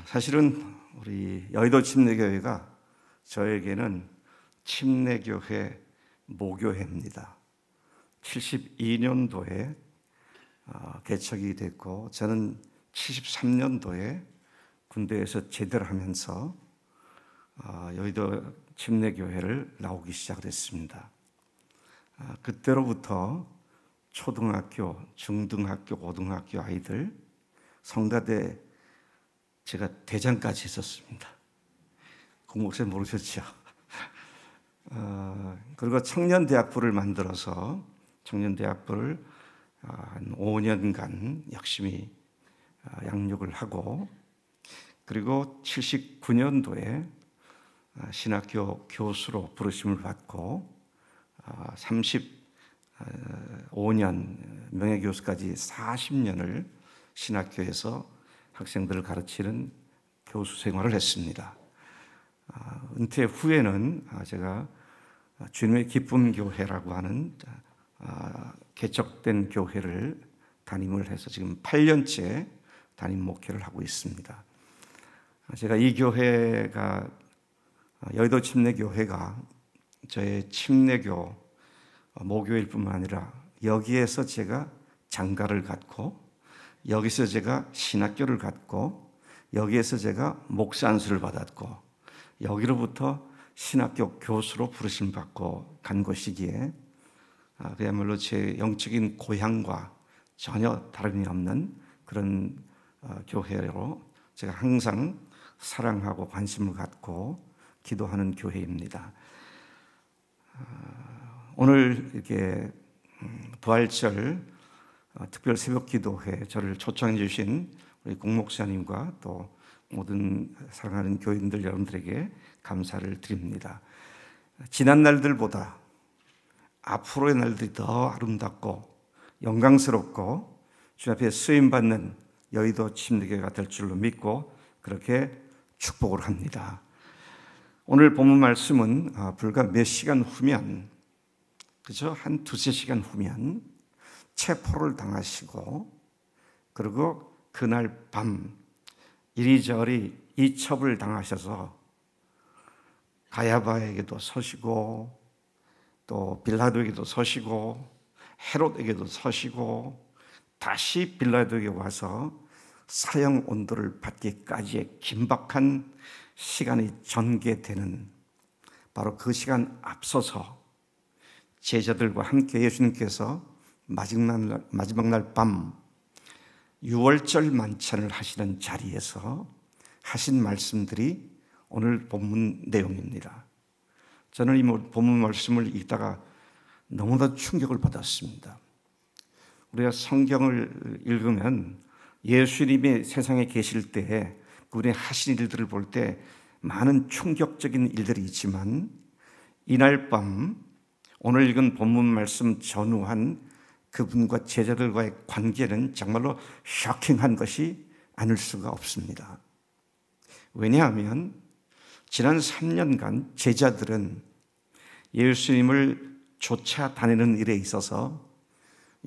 사실은 우리 여의도 침례교회가 저에게는 침례교회 모교회입니다. 72년도에 개척이 됐고 저는 73년도에 군대에서 제대를 하면서 여의도 침례교회를 나오기 시작을 했습니다. 그때로부터 초등학교, 중등학교, 고등학교 아이들 성가대 제가 대장까지 했었습니다. 공목생 모르셨죠? 그리고 청년대학부를 만들어서 청년대학부를 한 5년간 열심히 양육을 하고, 그리고 79년도에 신학교 교수로 부르심을 받고 35년 명예교수까지 40년을 신학교에서 학생들을 가르치는 교수 생활을 했습니다. 은퇴 후에는 제가 주님의 기쁨 교회라고 하는 개척된 교회를 담임을 해서 지금 8년째 담임 목회를 하고 있습니다. 제가 이 교회가 여의도 침례교회가 저의 침례교 모교일 뿐만 아니라 여기에서 제가 장가를 갖고, 여기서 제가 신학교를 갖고, 여기에서 제가 목사 안수를 받았고, 여기로부터 신학교 교수로 부르심 받고 간 것이기에 그야말로 제 영적인 고향과 전혀 다름이 없는 그런 교회로 제가 항상 사랑하고 관심을 갖고 기도하는 교회입니다. 오늘 이렇게 부활절 특별 새벽기도회 저를 초청해 주신 우리 공목사님과 또 모든 사랑하는 교인들 여러분들에게 감사를 드립니다. 지난 날들보다 앞으로의 날들이 더 아름답고 영광스럽고 주 앞에 쓰임받는 여의도 침례교회가 될 줄로 믿고 그렇게 축복을 합니다. 오늘 본문 말씀은 불과 몇 시간 후면, 그죠? 한 두세 시간 후면 체포를 당하시고, 그리고 그날 밤 이리저리 이첩을 당하셔서 가야바에게도 서시고 또 빌라도에게도 서시고 헤롯에게도 서시고 다시 빌라도에게 와서 사형 온도를 받기까지의 긴박한 시간이 전개되는 바로 그 시간 앞서서 제자들과 함께 예수님께서 마지막 날 밤 유월절 만찬을 하시는 자리에서 하신 말씀들이 오늘 본문 내용입니다. 저는 이 본문 말씀을 읽다가 너무나 충격을 받았습니다. 우리가 성경을 읽으면 예수님이 세상에 계실 때에 그분이 하신 일들을 볼 때 많은 충격적인 일들이 있지만, 이날 밤 오늘 읽은 본문 말씀 전후한 그분과 제자들과의 관계는 정말로 쇼킹한 것이 아닐 수가 없습니다. 왜냐하면 지난 3년간 제자들은 예수님을 쫓아다니는 일에 있어서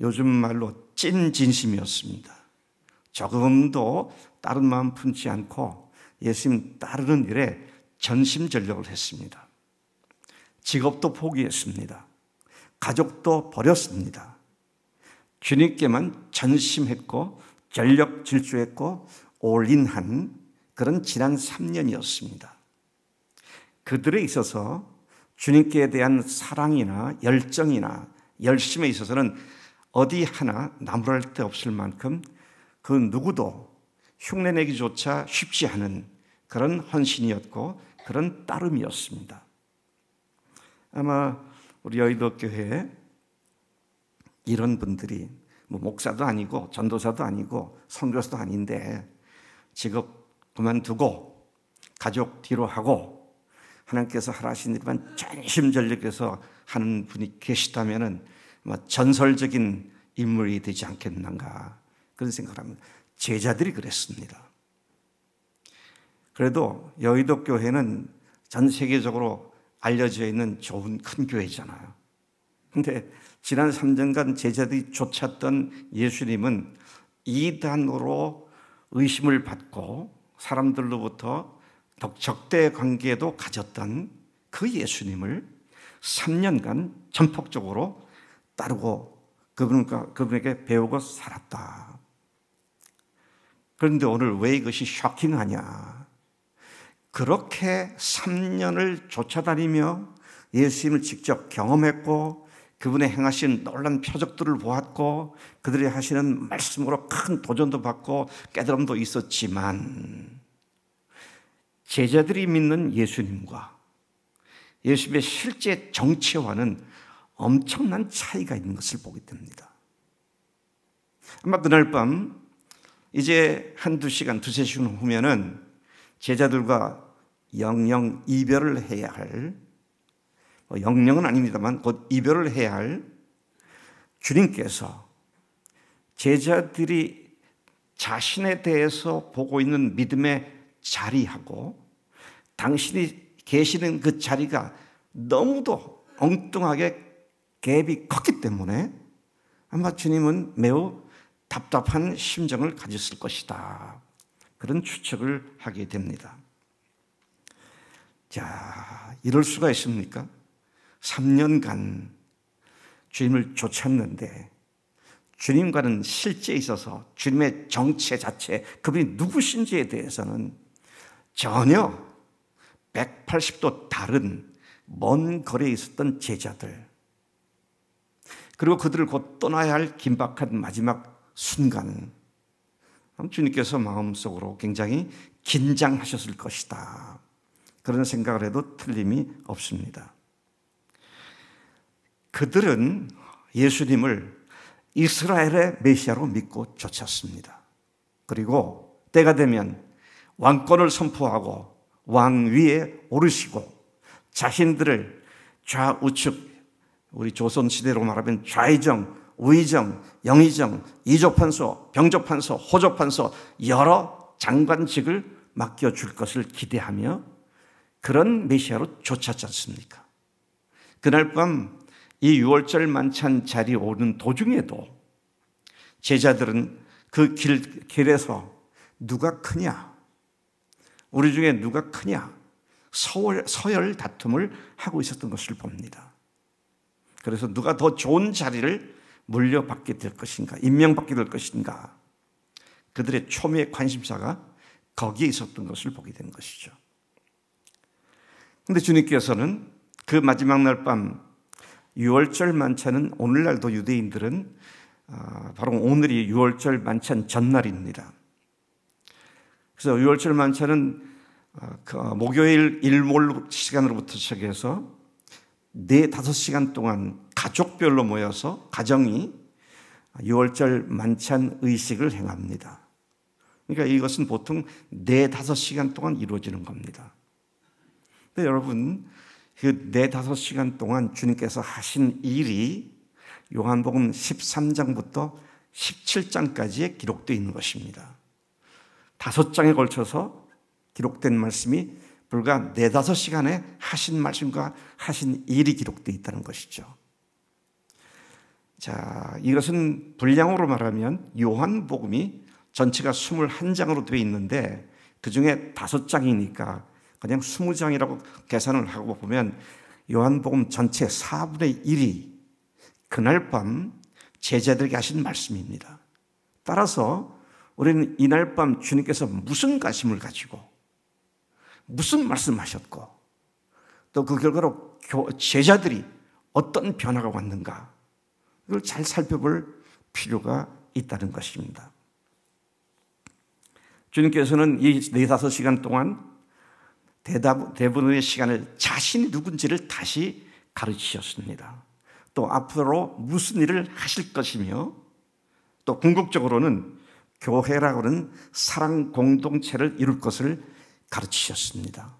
요즘 말로 찐진심이었습니다. 조금도 다른 마음 품지 않고 예수님 따르는 일에 전심전력을 했습니다. 직업도 포기했습니다. 가족도 버렸습니다. 주님께만 전심했고 전력 질주했고 올인한 그런 지난 3년이었습니다. 그들에 있어서 주님께 대한 사랑이나 열정이나 열심에 있어서는 어디 하나 나무랄 데 없을 만큼 그 누구도 흉내내기조차 쉽지 않은 그런 헌신이었고 그런 따름이었습니다. 아마 우리 여의도 교회에 이런 분들이 목사도 아니고 전도사도 아니고 선교사도 아닌데 직업 그만두고 가족 뒤로 하고 하나님께서 하라신 일만 전심전력해서 하는 분이 계시다면 전설적인 인물이 되지 않겠는가 그런 생각을 합니다. 제자들이 그랬습니다. 그래도 여의도 교회는 전 세계적으로 알려져 있는 좋은 큰 교회잖아요. 그런데 지난 3년간 제자들이 쫓았던 예수님은 이단으로 의심을 받고 사람들로부터 적대 관계도 가졌던 그 예수님을 3년간 전폭적으로 따르고 그분에게 배우고 살았다. 그런데 오늘 왜 이것이 쇼킹하냐? 그렇게 3년을 쫓아다니며 예수님을 직접 경험했고 그분의 행하신 놀라운 표적들을 보았고 그들이 하시는 말씀으로 큰 도전도 받고 깨달음도 있었지만 제자들이 믿는 예수님과 예수님의 실제 정체와는 엄청난 차이가 있는 것을 보게 됩니다. 아마 그날 밤 이제 한두 시간, 두세 시간 후면은 제자들과 영영 이별을 해야 할, 영영은 아닙니다만 곧 이별을 해야 할 주님께서 제자들이 자신에 대해서 보고 있는 믿음의 자리하고 당신이 계시는 그 자리가 너무도 엉뚱하게 갭이 컸기 때문에 아마 주님은 매우 답답한 심정을 가졌을 것이다. 그런 추측을 하게 됩니다. 자, 이럴 수가 있습니까? 3년간 주님을 쫓았는데 주님과는 실제에 있어서 주님의 정체 자체, 그분이 누구신지에 대해서는 전혀 180도 다른 먼 거리에 있었던 제자들, 그리고 그들을 곧 떠나야 할 긴박한 마지막 순간 주님께서 마음속으로 굉장히 긴장하셨을 것이다. 그런 생각을 해도 틀림이 없습니다. 그들은 예수님을 이스라엘의 메시아로 믿고 쫓았습니다. 그리고 때가 되면 왕권을 선포하고 왕 위에 오르시고 자신들을 좌우측, 우리 조선시대로 말하면 좌의정, 우의정, 영의정, 이조판서, 병조판서, 호조판서 여러 장관직을 맡겨줄 것을 기대하며 그런 메시아로 쫓았지 않습니까? 그날 밤 이 유월절 만찬 자리에 오는 도중에도 제자들은 그 길에서 누가 크냐, 우리 중에 누가 크냐 서열 다툼을 하고 있었던 것을 봅니다. 그래서 누가 더 좋은 자리를 물려받게 될 것인가, 임명받게 될 것인가, 그들의 초미의 관심사가 거기에 있었던 것을 보게 된 것이죠. 그런데 주님께서는 그 마지막 날 밤, 유월절 만찬은 오늘날도 유대인들은 바로 오늘이 유월절 만찬 전날입니다. 그래서 유월절 만찬은 목요일 일몰 시간으로부터 시작해서 4-5시간 동안 가족별로 모여서 가정이 유월절 만찬 의식을 행합니다. 그러니까 이것은 보통 4-5시간 동안 이루어지는 겁니다. 근데 여러분, 그 4-5시간 동안 주님께서 하신 일이 요한복음 13장부터 17장까지에 기록되어 있는 것입니다. 5장에 걸쳐서 기록된 말씀이 불과 4-5시간에 하신 말씀과 하신 일이 기록되어 있다는 것이죠. 자, 이것은 분량으로 말하면 요한복음이 전체가 21장으로 되어 있는데 그 중에 5장이니까 그냥 20장이라고 계산을 하고 보면 요한복음 전체 4분의 1이 그날 밤 제자들에게 하신 말씀입니다. 따라서 우리는 이날 밤 주님께서 무슨 가심을 가지고 무슨 말씀하셨고 또 그 결과로 제자들이 어떤 변화가 왔는가, 이걸 잘 살펴볼 필요가 있다는 것입니다. 주님께서는 이 4-5시간 동안 대부분의 시간을 자신이 누군지를 다시 가르치셨습니다. 또 앞으로 무슨 일을 하실 것이며 또 궁극적으로는 교회라고 하는 사랑 공동체를 이룰 것을 가르치셨습니다.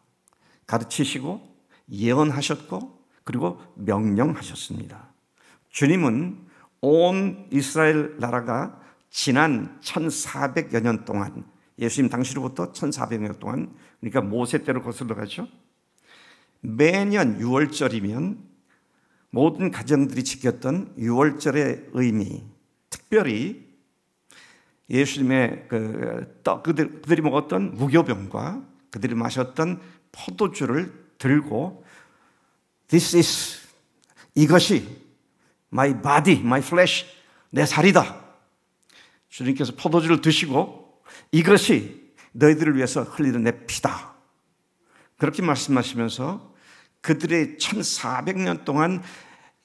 가르치시고 예언하셨고 그리고 명령하셨습니다. 주님은 온 이스라엘 나라가 지난 1400여 년 동안, 예수님 당시로부터 1400여 년 동안, 그러니까 모세 때로 거슬러 가죠. 매년 6월절이면 모든 가정들이 지켰던 6월절의 의미, 특별히 예수님의 그들이 먹었던 무교병과 그들이 마셨던 포도주를 들고 This is, 이것이 my body, my flesh, 내 살이다. 주님께서 포도주를 드시고 이것이 너희들을 위해서 흘리는 내 피다. 그렇게 말씀하시면서 그들의 1400년 동안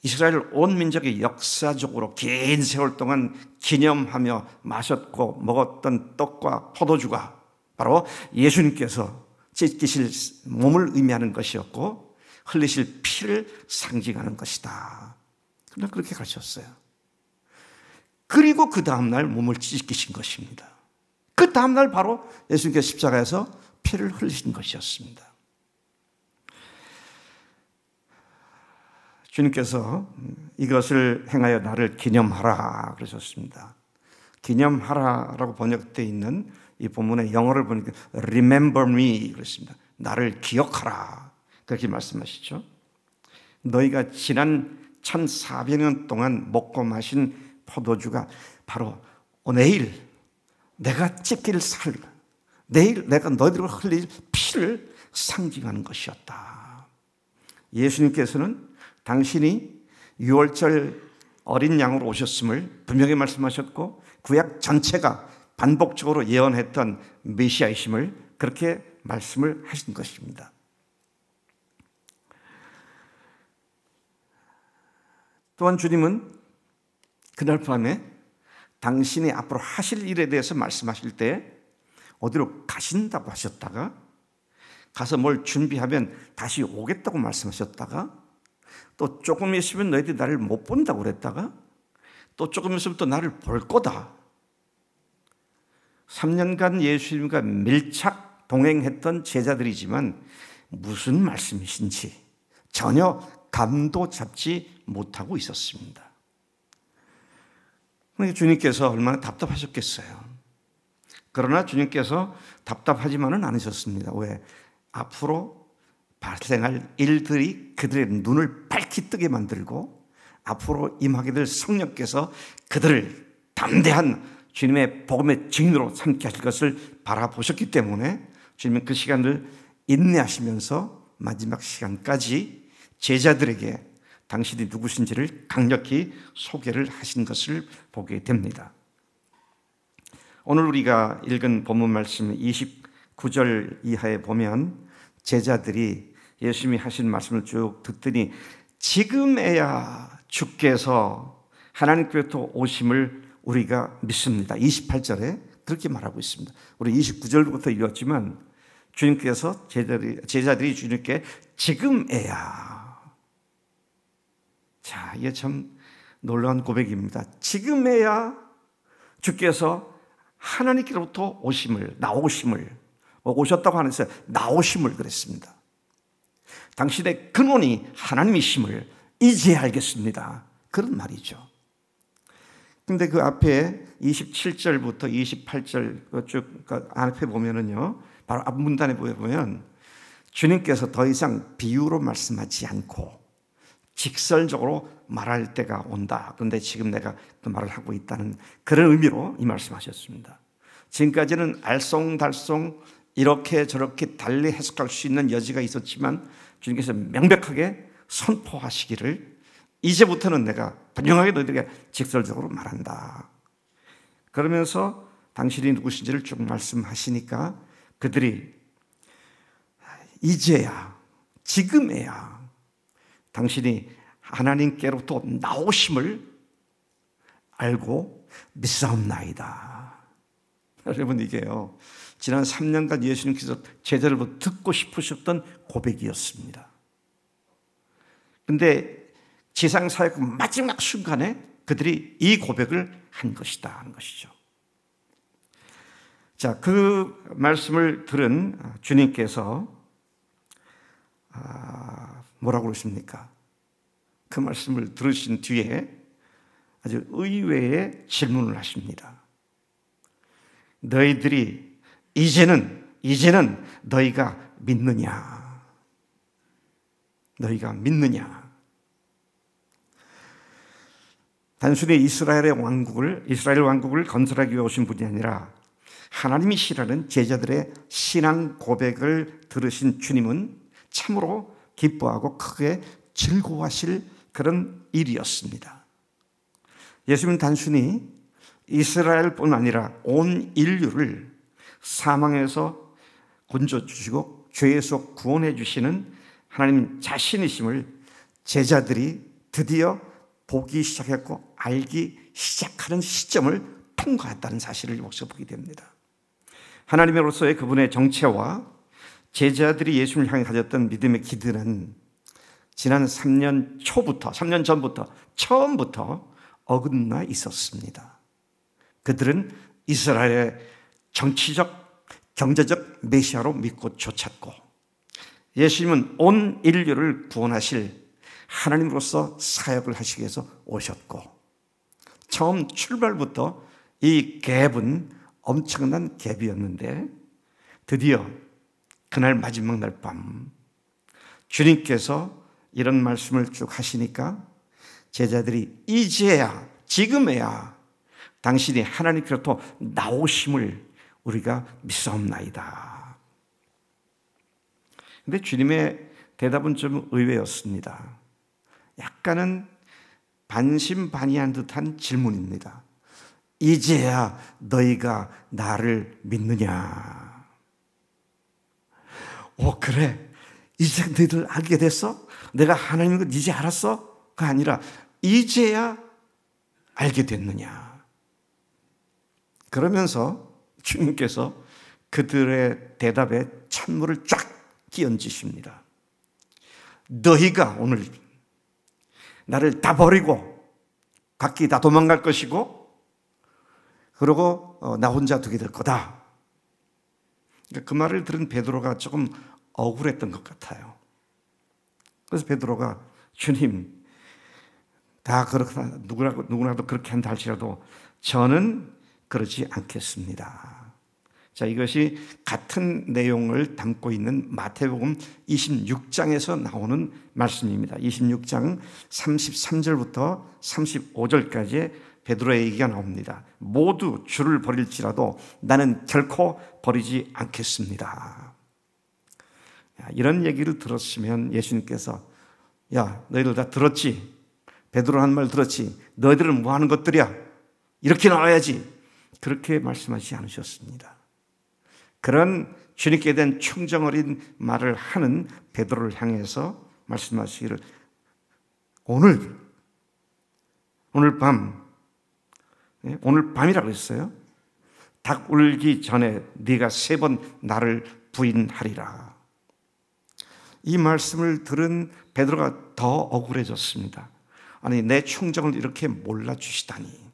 이스라엘 온 민족이 역사적으로 긴 세월 동안 기념하며 마셨고 먹었던 떡과 포도주가 바로 예수님께서 찢기실 몸을 의미하는 것이었고 흘리실 피를 상징하는 것이다. 그냥 그렇게 가르쳤어요. 그리고 그 다음날 몸을 찢기신 것입니다. 그 다음날 바로 예수님께서 십자가에서 피를 흘리신 것이었습니다. 주님께서 이것을 행하여 나를 기념하라 그러셨습니다. 기념하라라고 번역되어 있는 이 본문의 영어를 보니까 remember me 그랬습니다. 나를 기억하라 그렇게 말씀하시죠. 너희가 지난 1400년 동안 먹고 마신 포도주가 바로 내일 내가 찢길 살, 내일 내가 너희들을 흘릴 피를 상징하는 것이었다. 예수님께서는 당신이 6월절 어린 양으로 오셨음을 분명히 말씀하셨고 구약 전체가 반복적으로 예언했던 메시아이심을 그렇게 말씀을 하신 것입니다. 또한 주님은 그날 밤에 당신이 앞으로 하실 일에 대해서 말씀하실 때 어디로 가신다고 하셨다가 가서 뭘 준비하면 다시 오겠다고 말씀하셨다가 또 조금 있으면 너희들이 나를 못 본다고 그랬다가 또 조금 있으면 또 나를 볼 거다. 3년간 예수님과 밀착 동행했던 제자들이지만 무슨 말씀이신지 전혀 감도 잡지 못하고 있었습니다. 주님께서 얼마나 답답하셨겠어요. 그러나 주님께서 답답하지만은 않으셨습니다. 왜? 앞으로 발생할 일들이 그들의 눈을 밝히 뜨게 만들고 앞으로 임하게 될 성령께서 그들을 담대한 주님의 복음의 증인으로 삼게 하실 것을 바라보셨기 때문에 주님은 그 시간을 인내하시면서 마지막 시간까지 제자들에게 당신이 누구신지를 강력히 소개를 하신 것을 보게 됩니다. 오늘 우리가 읽은 본문 말씀 29절 이하에 보면 제자들이 예수님이 하신 말씀을 쭉 듣더니 지금에야 주께서 하나님께로부터 오심을 우리가 믿습니다. 28절에 그렇게 말하고 있습니다. 우리 29절부터 읽었지만 주님께서 제자들이 주님께 지금에야, 자, 이게 참 놀라운 고백입니다. 지금에야 주께서 하나님께로부터 나오심을 오셨다고 하면서 나오심을 그랬습니다. 당신의 근원이 하나님이심을 이제 알겠습니다. 그런 말이죠. 근데 그 앞에 27절부터 28절 쭉 앞에 보면은요, 바로 앞문단에 보면 주님께서 더 이상 비유로 말씀하지 않고 직설적으로 말할 때가 온다. 그런데 지금 내가 그 말을 하고 있다는 그런 의미로 이 말씀하셨습니다. 지금까지는 알쏭달쏭 이렇게 저렇게 달리 해석할 수 있는 여지가 있었지만 주님께서 명백하게 선포하시기를 이제부터는 내가 분명하게 너희들에게 직설적으로 말한다. 그러면서 당신이 누구신지를 쭉 말씀하시니까 그들이 이제야, 지금에야 당신이 하나님께로부터 나오심을 알고 믿사옵나이다. 여러분, 이게요, 지난 3년간 예수님께서 제자들로 듣고 싶으셨던 고백이었습니다. 근데 지상사역 마지막 순간에 그들이 이 고백을 한 것이다 하는 것이죠. 자, 그 말씀을 들은 주님께서 뭐라고 그러십니까? 그 말씀을 들으신 뒤에 아주 의외의 질문을 하십니다. 너희들이 이제는 너희가 믿느냐? 너희가 믿느냐? 단순히 이스라엘 왕국을 건설하기 위해 오신 분이 아니라 하나님이시라는 제자들의 신앙 고백을 들으신 주님은 참으로 기뻐하고 크게 즐거워하실 그런 일이었습니다. 예수님은 단순히 이스라엘뿐 아니라 온 인류를 사망에서 건져주시고 죄에서 구원해 주시는 하나님 자신이심을 제자들이 드디어 보기 시작했고 알기 시작하는 시점을 통과했다는 사실을 여기서 보게 됩니다. 하나님으로서의 그분의 정체와 제자들이 예수님을 향해 가졌던 믿음의 기대는 지난 3년 전부터 처음부터 어긋나 있었습니다. 그들은 이스라엘의 정치적, 경제적 메시아로 믿고 쫓았고 예수님은 온 인류를 구원하실 하나님으로서 사역을 하시기 위해서 오셨고 처음 출발부터 이 갭은 엄청난 갭이었는데 드디어 그날 마지막 날 밤 주님께서 이런 말씀을 쭉 하시니까 제자들이 이제야 지금에야 당신이 하나님께로부터 나오심을 우리가 믿사옵나이다. 그런데 주님의 대답은 좀 의외였습니다. 약간은 반신반의한 듯한 질문입니다. 이제야 너희가 나를 믿느냐? 그래. 이제 너희들 알게 됐어? 내가 하나님인 걸 이제 알았어? 가 아니라 이제야 알게 됐느냐? 그러면서 주님께서 그들의 대답에 찬물을 쫙 끼얹으십니다. 너희가 오늘 나를 다 버리고 각기 다 도망갈 것이고 그러고 나 혼자 두게 될 거다. 그 말을 들은 베드로가 조금 억울했던 것 같아요. 그래서 베드로가 주님 다 그렇구나 누구라도 그렇게 한다 할지라도 저는 그러지 않겠습니다. 자, 이것이 같은 내용을 담고 있는 마태복음 26장에서 나오는 말씀입니다. 26장 33절부터 35절까지 베드로의 얘기가 나옵니다. 모두 주를 버릴지라도 나는 결코 버리지 않겠습니다. 이런 얘기를 들었으면 예수님께서 야, 너희들 다 들었지? 베드로 한 말 들었지? 너희들은 뭐 하는 것들이야? 이렇게 나와야지. 그렇게 말씀하지 않으셨습니다. 그런 주님께 대한 충정 어린 말을 하는 베드로를 향해서 말씀하시기를 오늘 밤이라고 했어요. 닭 울기 전에 네가 3번 나를 부인하리라. 이 말씀을 들은 베드로가 더 억울해졌습니다. 아니 내 충정을 이렇게 몰라주시다니.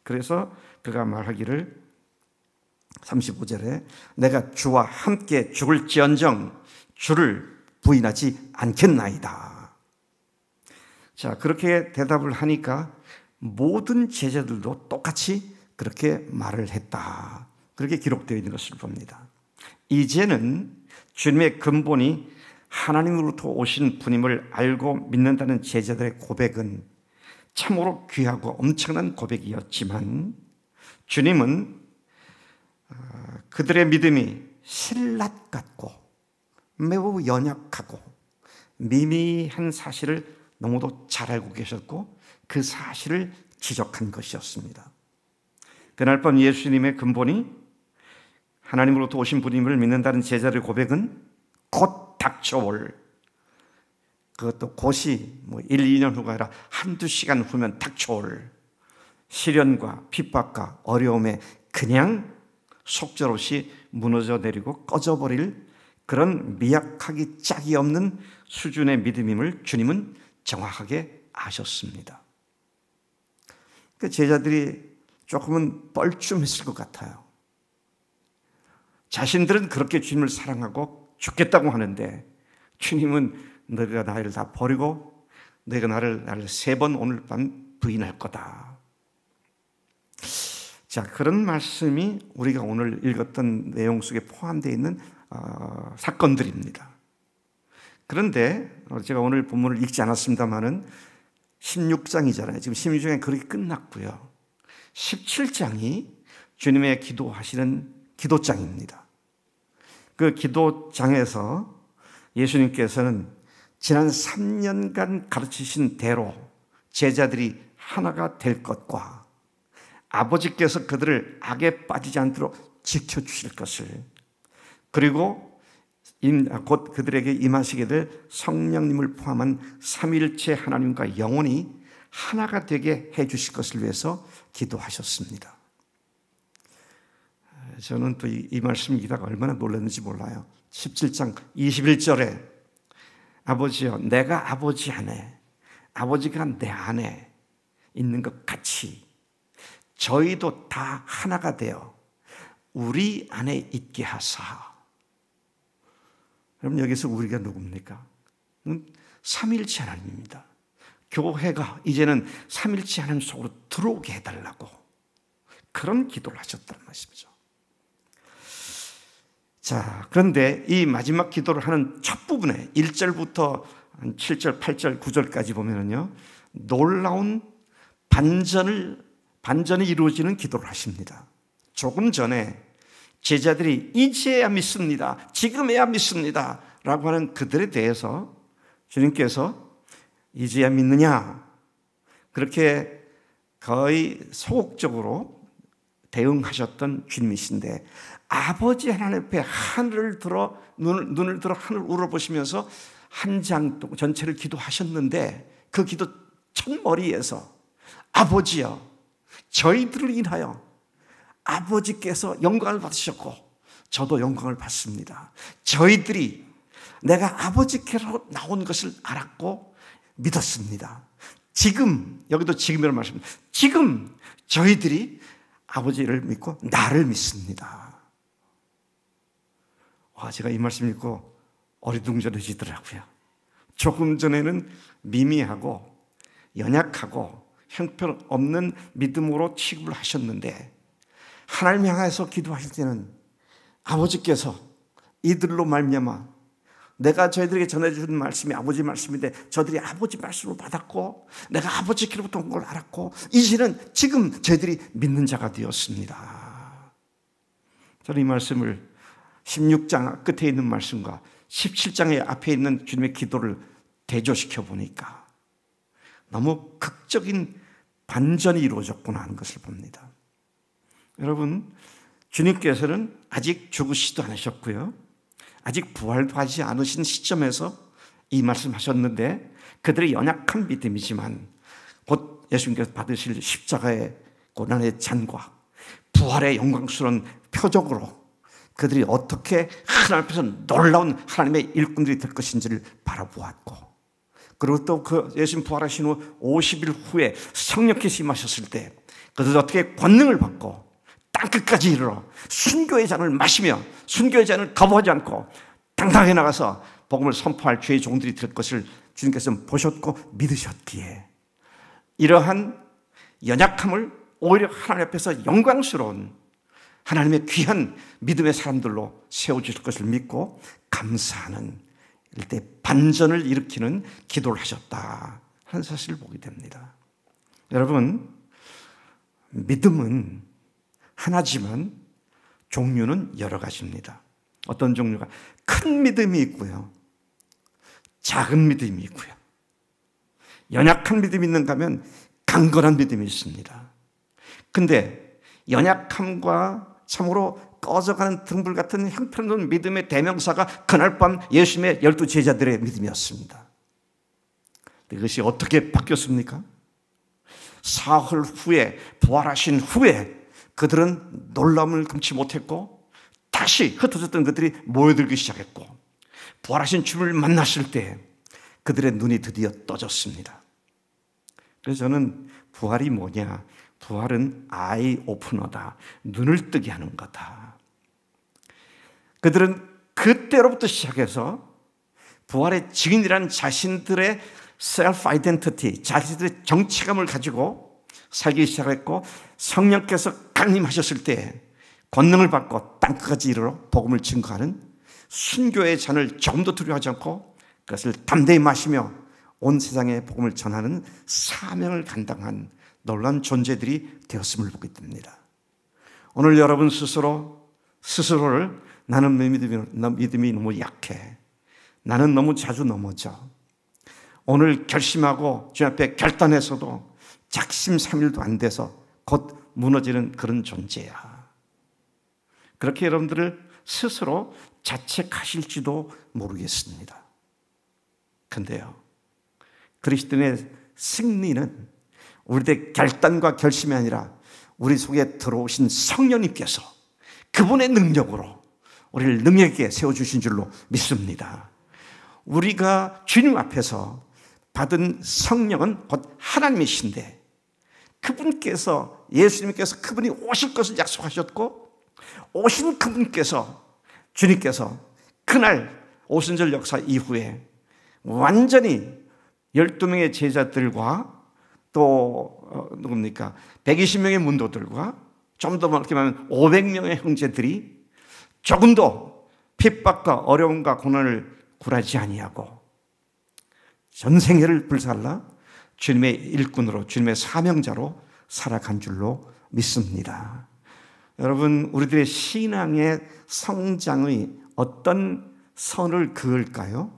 그래서 그가 말하기를 35절에 내가 주와 함께 죽을지언정 주를 부인하지 않겠나이다. 자, 그렇게 대답을 하니까 모든 제자들도 똑같이 그렇게 말을 했다. 그렇게 기록되어 있는 것을 봅니다. 이제는 주님의 근본이 하나님으로부터 오신 분임을 알고 믿는다는 제자들의 고백은 참으로 귀하고 엄청난 고백이었지만 주님은 그들의 믿음이 신라 같고 매우 연약하고 미미한 사실을 너무도 잘 알고 계셨고 그 사실을 지적한 것이었습니다. 그날 밤 예수님의 근본이 하나님으로부터 오신 분임을 믿는다는 제자들의 고백은 곧 닥쳐올, 그것도 곧이 1, 2년 후가 아니라 한두 시간 후면 닥쳐올 시련과 핍박과 어려움에 그냥 속절없이 무너져 내리고 꺼져버릴 그런 미약하기 짝이 없는 수준의 믿음임을 주님은 정확하게 아셨습니다. 그 제자들이 조금은 뻘쭘했을 것 같아요. 자신들은 그렇게 주님을 사랑하고 죽겠다고 하는데 주님은 너희가 나를 다 버리고 너희가 나를 3번 오늘 밤 부인할 거다. 자, 그런 말씀이 우리가 오늘 읽었던 내용 속에 포함되어 있는 사건들입니다. 그런데 제가 오늘 본문을 읽지 않았습니다만은 16장이잖아요. 지금 16장이 그렇게 끝났고요. 17장이 주님의 기도하시는 기도장입니다. 그 기도장에서 예수님께서는 지난 3년간 가르치신 대로 제자들이 하나가 될 것과 아버지께서 그들을 악에 빠지지 않도록 지켜주실 것을, 그리고 곧 그들에게 임하시게 될 성령님을 포함한 삼위일체 하나님과 영원히 하나가 되게 해주실 것을 위해서 기도하셨습니다. 저는 또 이 말씀 읽다가 얼마나 놀랐는지 몰라요. 17장 21절에 아버지여, 내가 아버지 안에, 아버지가 내 안에 있는 것 같이 저희도 다 하나가 되어 우리 안에 있게 하사. 그럼 여기서 우리가 누굽니까? 삼위일체 하나님입니다. 교회가 이제는 삼위일체 하나님 속으로 들어오게 해달라고 그런 기도를 하셨다는 말씀이죠. 자, 그런데 이 마지막 기도를 하는 첫 부분에 1절부터 7절, 8절, 9절까지 보면은요, 놀라운 반전이 이루어지는 기도를 하십니다. 조금 전에 제자들이 이제야 믿습니다, 지금에야 믿습니다 라고 하는 그들에 대해서 주님께서 이제야 믿느냐, 그렇게 거의 소극적으로 대응하셨던 주님이신데, 아버지 하나님 앞에 하늘을 들어 눈을 들어 하늘을 우러보시면서 한 장 전체를 기도하셨는데, 그 기도 첫머리에서 아버지여, 저희들을 인하여 아버지께서 영광을 받으셨고 저도 영광을 받습니다. 저희들이 내가 아버지께로 나온 것을 알았고 믿었습니다. 지금, 여기도 지금이라는 말씀입니다. 지금 저희들이 아버지를 믿고 나를 믿습니다. 제가 이 말씀 읽고 어리둥절해지더라고요. 조금 전에는 미미하고 연약하고 형편없는 믿음으로 취급을 하셨는데, 하나님 향해서 기도하실 때는 아버지께서 이들로 말미암아 내가 저희들에게 전해준 말씀이 아버지 말씀인데 저들이 아버지 말씀을 받았고 내가 아버지께로부터 온 걸 알았고 이제는 지금 저희들이 믿는 자가 되었습니다. 저는 이 말씀을 16장 끝에 있는 말씀과 17장의 앞에 있는 주님의 기도를 대조시켜 보니까 너무 극적인 반전이 이루어졌구나 하는 것을 봅니다. 여러분, 주님께서는 아직 죽으시지도 않으셨고요, 아직 부활도 하지 않으신 시점에서 이 말씀하셨는데, 그들의 연약한 믿음이지만 곧 예수님께서 받으실 십자가의 고난의 잔과 부활의 영광스러운 표적으로 그들이 어떻게 하나님 앞에서 놀라운 하나님의 일꾼들이 될 것인지를 바라보았고, 그리고 또 그 예수님 부활하신 후 50일 후에 성령께서 임하셨을 때 그들이 어떻게 권능을 받고 땅끝까지 이르러 순교의 잔을 마시며 순교의 잔을 거부하지 않고 당당하게 나가서 복음을 선포할 주의 종들이 될 것을 주님께서 보셨고 믿으셨기에, 이러한 연약함을 오히려 하나님 앞에서 영광스러운 하나님의 귀한 믿음의 사람들로 세워주실 것을 믿고 감사하는 이때 반전을 일으키는 기도를 하셨다 하는 사실을 보게 됩니다. 여러분, 믿음은 하나지만 종류는 여러 가지입니다. 어떤 종류가? 큰 믿음이 있고요, 작은 믿음이 있고요, 연약한 믿음이 있는가 하면 강건한 믿음이 있습니다. 근데 연약함과 참으로 꺼져가는 등불 같은 형편없는 믿음의 대명사가 그날 밤 예수님의 12 제자들의 믿음이었습니다. 이것이 어떻게 바뀌었습니까? 사흘 후에, 부활하신 후에 그들은 놀라움을 금치 못했고 다시 흩어졌던 그들이 모여들기 시작했고, 부활하신 주를 만났을 때 그들의 눈이 드디어 떠졌습니다. 그래서 저는 부활이 뭐냐? 부활은 아이 오프너다. 눈을 뜨게 하는 거다. 그들은 그때로부터 시작해서 부활의 증인이라는 자신들의 셀프 아이덴티티, 자신들의 정체감을 가지고 살기 시작했고, 성령께서 강림하셨을 때 권능을 받고 땅끝까지 이르러 복음을 증거하는 순교의 잔을 조금도 두려워하지 않고 그것을 담대히 마시며 온 세상에 복음을 전하는 사명을 감당한 놀라운 존재들이 되었음을 보게 됩니다. 오늘 여러분 스스로를 나는 믿음이 너무 약해, 나는 너무 자주 넘어져, 오늘 결심하고 주님 앞에 결단해서도 작심삼일도 안 돼서 곧 무너지는 그런 존재야. 그렇게 여러분들을 스스로 자책하실지도 모르겠습니다. 근데요, 그리스도인의 승리는 우리들의 결단과 결심이 아니라 우리 속에 들어오신 성령님께서 그분의 능력으로 우리를 능력 있게 세워주신 줄로 믿습니다. 우리가 주님 앞에서 받은 성령은 곧 하나님이신데, 그분께서, 예수님께서 그분이 오실 것을 약속하셨고, 오신 그분께서, 주님께서 그날 오순절 역사 이후에 완전히 12명의 제자들과 또 누굽니까? 120명의 문도들과 좀 더 많게 말하면 500명의 형제들이 조금도 핍박과 어려움과 고난을 굴하지 아니하고 전 생애를 불살라 주님의 일꾼으로, 주님의 사명자로 살아간 줄로 믿습니다. 여러분, 우리들의 신앙의 성장의 어떤 선을 그을까요?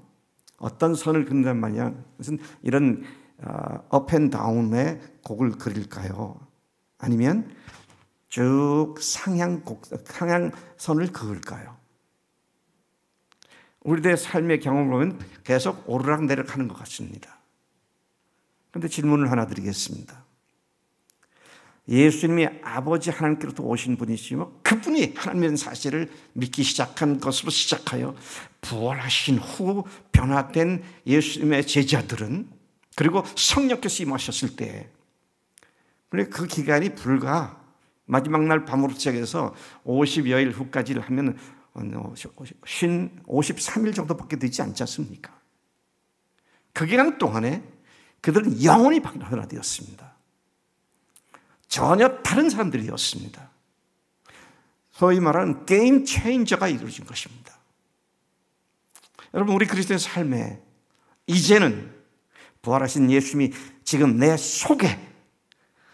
어떤 선을 그린단 말이야? 무슨 이런 업 앤 다운의 곡을 그릴까요? 아니면 쭉 상향선을 그을까요? 우리들의 삶의 경험을 보면 계속 오르락내리락 하는 것 같습니다. 그런데 질문을 하나 드리겠습니다. 예수님이 아버지 하나님께로부터 오신 분이시며 그분이 하나님의 사실을 믿기 시작한 것으로 시작하여 부활하신 후 변화된 예수님의 제자들은, 그리고 성령께서 임하셨을 때, 그 기간이 불과 마지막 날 밤으로 시작해서 50여일 후까지를 하면 53일 정도밖에 되지 않지 않습니까? 그 기간 동안에 그들은 영원히 변화되었습니다. 전혀 다른 사람들이었습니다. 소위 말하는 게임 체인저가 이루어진 것입니다. 여러분, 우리 그리스도의 삶에 이제는 부활하신 예수님이 지금 내 속에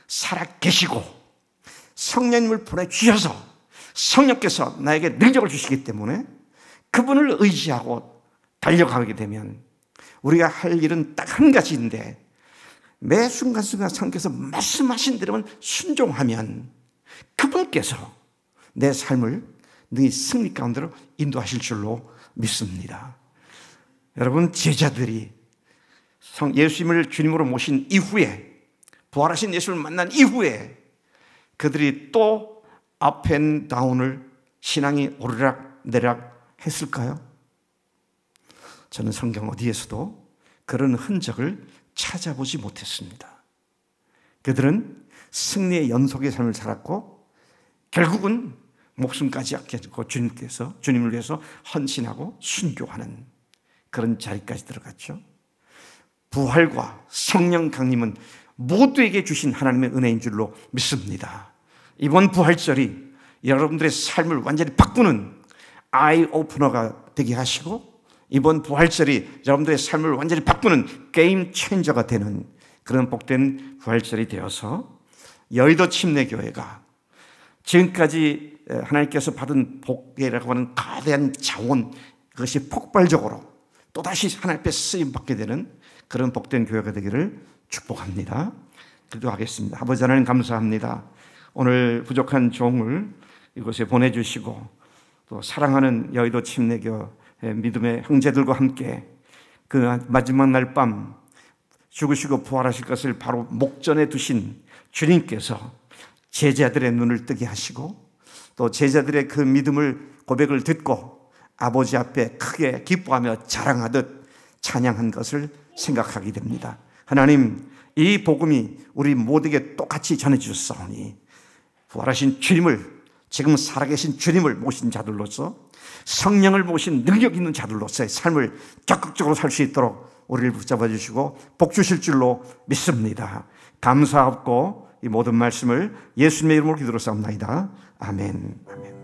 살아 계시고 성령님을 보내주셔서 성령께서 나에게 능력을 주시기 때문에 그분을 의지하고 달려가게 되면 우리가 할 일은 딱 한 가지인데, 매 순간순간 성령께서 말씀하신 대로만 순종하면 그분께서 내 삶을 능히 승리 가운데로 인도하실 줄로 믿습니다. 여러분, 제자들이 예수님을 주님으로 모신 이후에, 부활하신 예수님을 만난 이후에 그들이 또 업 앤 다운을, 신앙이 오르락 내리락 했을까요? 저는 성경 어디에서도 그런 흔적을 찾아보지 못했습니다. 그들은 승리의 연속의 삶을 살았고 결국은 목숨까지 아껴주고 주님을 위해서 헌신하고 순교하는 그런 자리까지 들어갔죠. 부활과 성령 강림은 모두에게 주신 하나님의 은혜인 줄로 믿습니다. 이번 부활절이 여러분들의 삶을 완전히 바꾸는 아이 오프너가 되게 하시고, 이번 부활절이 여러분들의 삶을 완전히 바꾸는 게임 체인저가 되는 그런 복된 부활절이 되어서 여의도 침례교회가 지금까지 하나님께서 받은 복이라고 하는 거대한 자원, 그것이 폭발적으로 또다시 하나님 앞에 쓰임받게 되는 그런 복된 교회가 되기를 축복합니다. 기도하겠습니다. 아버지 하나님, 감사합니다. 오늘 부족한 종을 이곳에 보내주시고 또 사랑하는 여의도 침례교 믿음의 형제들과 함께 그 마지막 날 밤 죽으시고 부활하실 것을 바로 목전에 두신 주님께서 제자들의 눈을 뜨게 하시고, 또 제자들의 그 믿음을, 고백을 듣고 아버지 앞에 크게 기뻐하며 자랑하듯 찬양한 것을 생각하게 됩니다. 하나님, 이 복음이 우리 모두에게 똑같이 전해주셨사오니 부활하신 주님을, 지금 살아계신 주님을 모신 자들로서, 성령을 모신 능력 있는 자들로서의 삶을 적극적으로 살 수 있도록 우리를 붙잡아 주시고 복 주실 줄로 믿습니다. 감사하고 이 모든 말씀을 예수님의 이름으로 기도로 삼나이다. 아멘. 아멘.